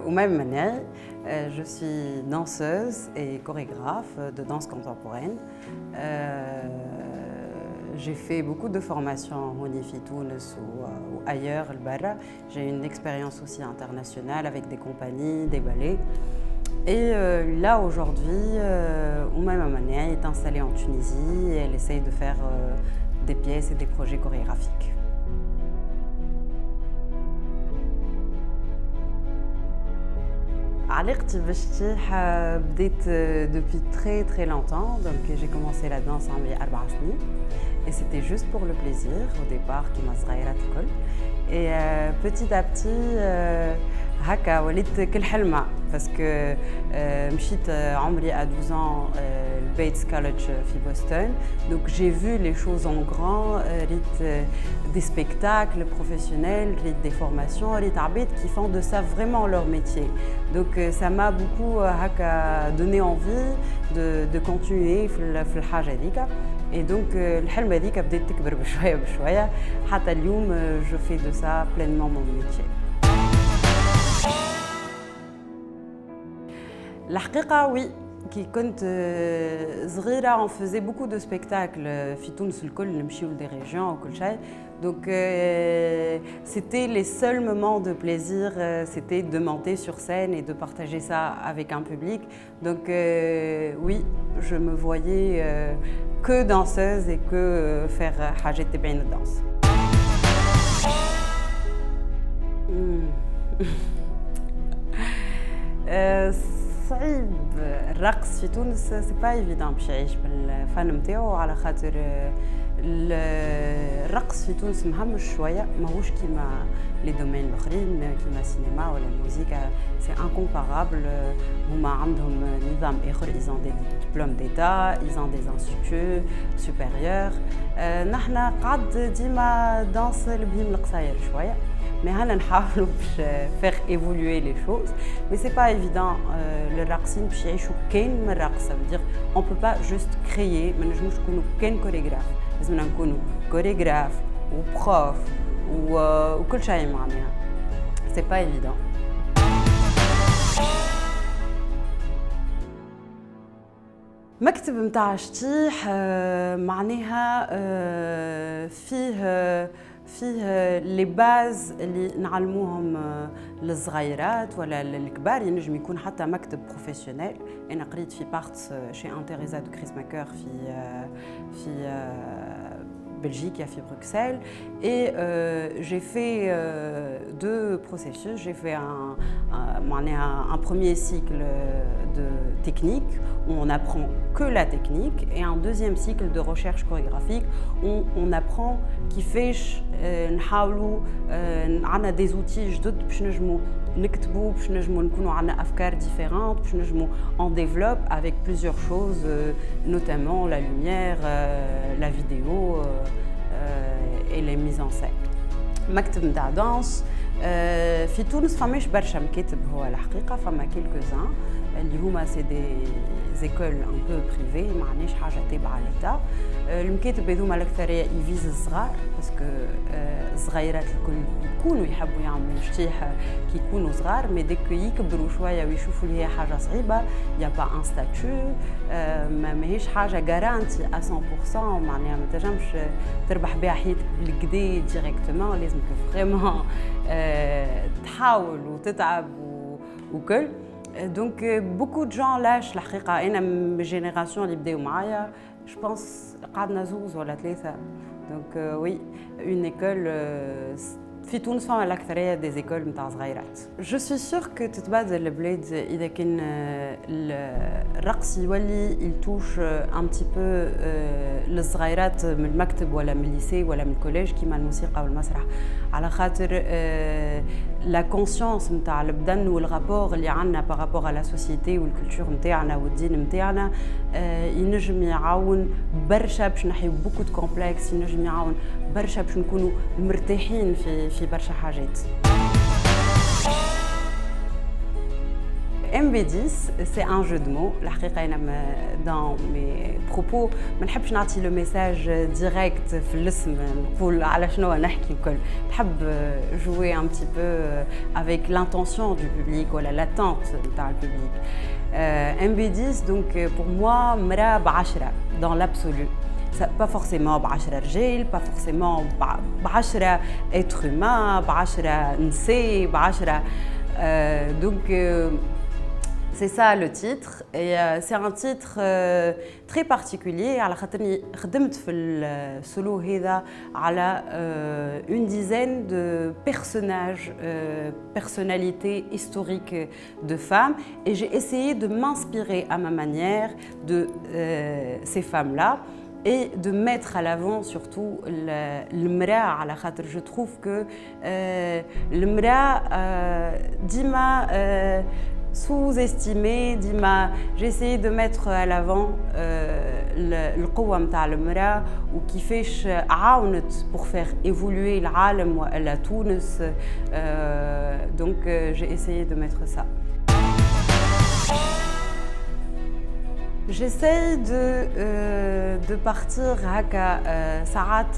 Oumaima Manaï, je suis danseuse et chorégraphe de danse contemporaine. J'ai fait beaucoup de formations au Nifi Tunis ou ailleurs, le Barra. J'ai une expérience aussi internationale avec des compagnies, des ballets. Et là aujourd'hui, Oumaima Manaï est installée en Tunisie et elle essaye de faire des pièces et des projets chorégraphiques. علاقتي بالشطيح بديت depuis très longtemps, donc j'ai commencé la danse عمري 4 سنين et c'était juste pour le plaisir au départ كيما صغيرات الكل et petit à petit هكا وليت كل حلمة باسكو مشيت عمري à 12 ans le Bates College في بوسطن donc j'ai vu les choses en grand ريت des spectacles professionnels ريت des formations ريت عباد qui font de ça vraiment leur métier donc ça m'a beaucoup هكا donné envie de continuer في الحاجة هذيك et donc الحلم هذيك بدات تكبر بشوية بشوية حتى اليوم je fais de ça pleinement mon métier. الحقيقة oui كي كنت صغيرة on faisait beaucoup de spectacles في تونس الكل نمشيو لدي ريجيون وكل شيء donc c'était les seuls moments de plaisir c'était de monter sur scène et de partager ça avec un public donc oui je me voyais que danseuse et que faire حاجات تبعين الدانس. صعيب الرقص في تونس سي با ايفيدون باش يعيش بالفن نتاعو على خاطر الرقص في تونس مهمش شويه ماهوش كيما لي دومين الاخرين كيما السينما ولا الموسيقى سي انكومبارابل هما عندهم نظام اخر ils ont des diplômes d'état ils ont des instituts supérieurs نحن قعد ديما دانس البهيم القصاير شويه mais هلا نحاولوا باش faire évoluer les choses mais c'est pas évident le الراقصين باش يعيشوا كان من الرقص ça veut dire on peut pas juste créer ما نجموش نكونوا كان كوريغراف لازمنا نكونوا كوريغراف وبروف وكل شيء معناها c'est pas évident. مكتب متاع شطيح معناها فيه لي باز اللي نعلموهم للصغيرات ولا للكبار ينجم يكون حتى مكتب بروفيسيونيل. انا قريت في بارتس شي انتريزا دو كريس ماكر في Belgique, à Bruxelles, et j'ai fait deux processus. J'ai fait un premier cycle de technique où on apprend que la technique et un deuxième cycle de recherche chorégraphique où on apprend qui fait on a des outils جدد باش نجمو نكتبوا باش نجمو نكونوا عندنا افكار différentes باش نجمو on développe avec plusieurs choses notamment la lumière la vidéo et les mises en scène. مكتب نتاع دانس في تونس فماش برشا مكاتب هو الحقيقه فما كيلكوزان اللي هما سي دي زيكول ان بو بريفي ما عندناش حاجه تابعه للتا المكاتب هذوما الاكثريه يفيز الصغار باسكو الصغيرات الكل يكونوا يحبوا يعملوا شطيح كي يكونوا صغار مي ديك يكبروا شويه ويشوفوا اللي هي حاجه صعيبه يا با ان ستاتيو ماهيش حاجه غارانتي 100% معناها ما تنجمش تربح بها حياتك بالكدا ديريكتومون لازمك فريمون تحاول وتتعب وكل donc beaucoup de gens lâchent الحقيقه انا من الجينيراسيون اللي بداو معايا je pense قعدنا زوز ولا ثلاثه donc oui une école في تونس فما الأكثرية دي زيكول نتاع صغيرات. جو سوي سور كو تتبادل البلاد إذا كان الرقص يولي يلتوش ان بتي بو للصغيرات من المكتب ولا من الليسي ولا من الكوليج كيما الموسيقى والمسرح على خاطر لا كونسيونس نتاع البدن والرابور اللي عندنا بارابور على سوسيتي والكولتور نتاعنا والدين نتاعنا ينجم يعاون برشا باش نحيو بوكو دو كومبلكس ينجم يعاون برشا باش نكونوا مرتاحين في برشا حاجات. MB10, c'est un jeu de mots. Dans mes propos, je ne veux pas donner le message direct في الاسم نقول على شنو نحكي وكل. Je veux jouer un petit peu avec l'intention du public ou l'attente du public. MB10, donc pour moi, مرا ب10 dans l'absolu. Pas forcément ب10 رجال, pas forcément ب10 êtres humains, ب10 نساء, ب10 donc c'est ça le titre et c'est un titre très particulier على خاطرني خدمت في السولو هذا على une dizaine de personnages, personnalités historiques de femmes et j'ai essayé de m'inspirer à ma manière de ces femmes-là et de mettre à l'avant surtout المرأة على خاطر je trouve que المرأة ديما sous-estimée, ديما j'ai essayé de mettre à l'avant القوة متاع المرأة وكيفاش عاونت pour faire évoluer العالم ولا تونس donc j'ai essayé de mettre ça. J'essaye de partir هكا ساعات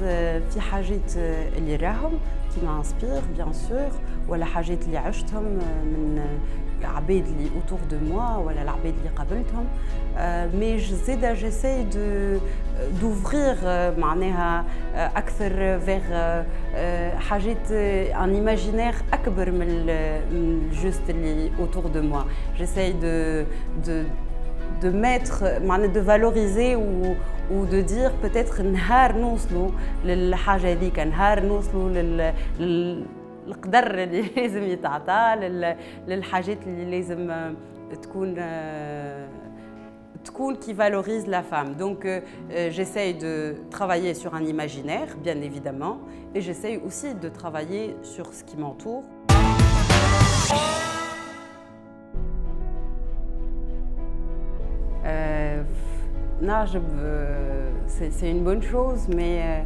في حاجات اللي راهم qui m'inspirent bien sûr ولا حاجات اللي عشتهم من العباد اللي autour de moi ولا العباد اللي قابلتهم mais j'essaye d'ouvrir معناها أكثر vers حاجات un imaginaire أكبر من juste اللي autour de moi. J'essaye de mettre, de valoriser ou de dire peut-être نهار نوصلوا للحاجة هذيك, نهار نوصلوا للقدر اللي لازم يتعطى, للحاجات اللي لازم تكون qui valorise la femme. Donc j'essaye de travailler sur un imaginaire, bien évidemment, et j'essaye aussi de travailler sur ce qui m'entoure. C'est une bonne chose, mais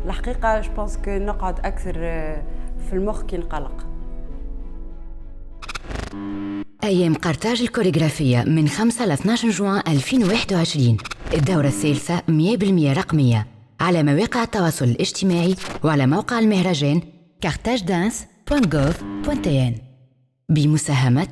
الحقيقة je pense que نقعد أكثر في المخ كي نقلق. أيام قرطاج الكوريغرافية من 5 ل 12 جوان 2021. الدورة الثالثة 100% رقمية على مواقع التواصل الاجتماعي وعلى موقع المهرجان carthagedance.gov.tn بمساهمة